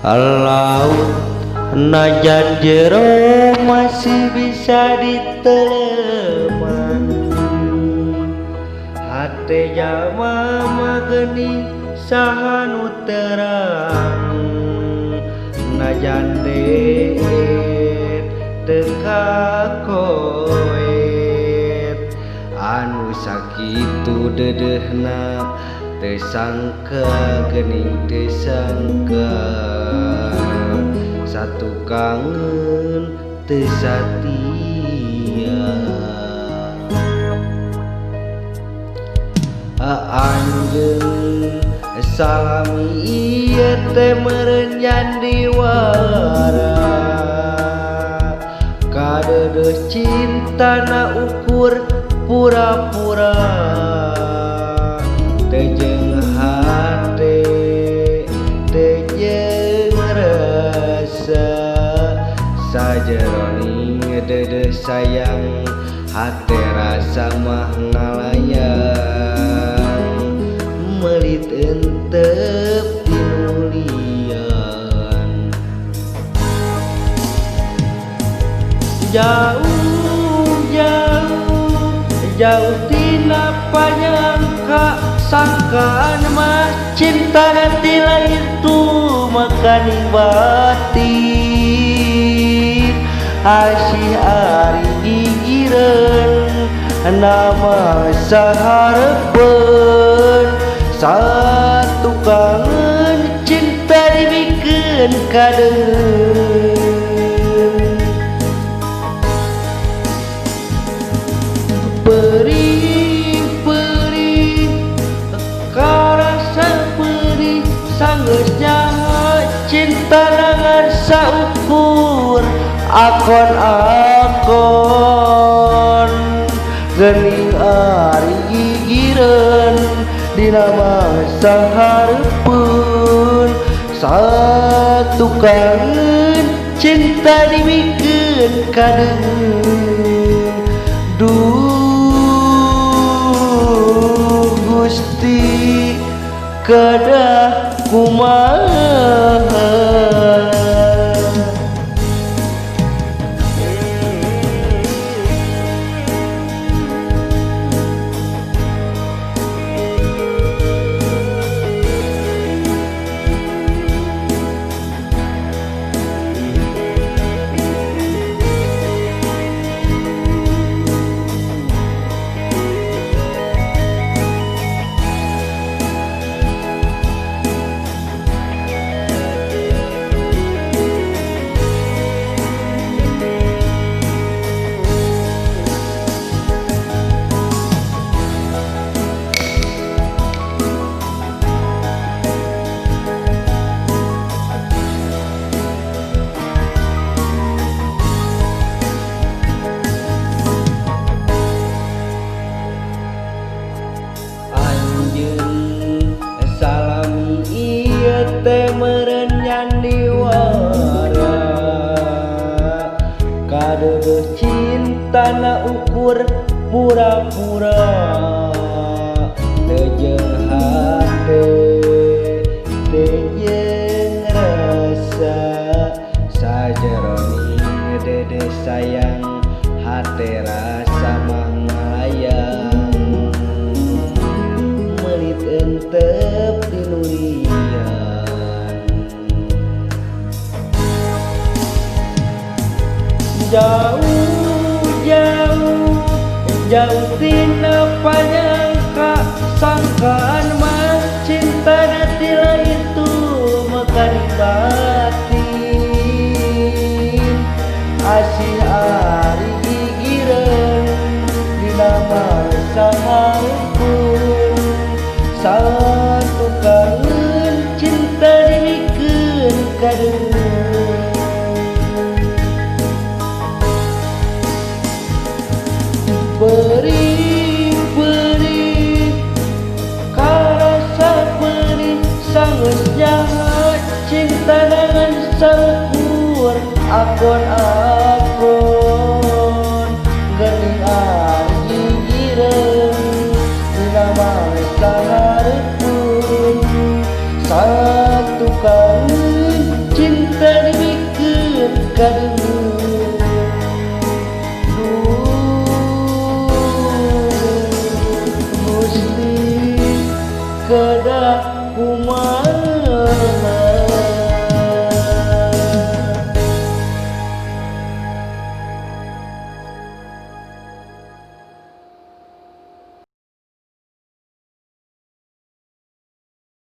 Laut najan jero masih bisa diteleman, hate jalma mageni saha nu terang, najan deet teka koet anu sakitu dedehna tesangka gening tesangka satu kangen tesatia anjeun salami ieu teh meureun nyandi wara kadeudeus cintana ukur pura-pura tejeng hate tejeng rasa sajeroning dede sayang hate rasa mah ngalayang melit entep tinulian jauh tina panyangka sangkaan mah cinta nanti lahir tuh makaning batin asih ari gigireun nama saharepeun satu kangen cinta dibikeun kadeung sanggeusnya cinta dengan saukur akon-akon geuning ari gigireun dina masa hareupeun satu kangen cinta dibikeun kadeung duh Gusti kedah kumaha teh meureun nyandi wara kadeudeus cintana ukur pura-pura tejeng hate tejeng rasa sajeroning dede sayang hate rasa mah ngalayang melit entep tinulian jauh tina panyangka sangkaan mah cinta natila itu makaning batin asih ari gigireun dina masa hareupeun satu kangen cinta dibikeun kadeung akon-akon geni ari gigireun dina masa hareupeun satu kali cinta dibikeun ka deungeun Gusti kedah kumaha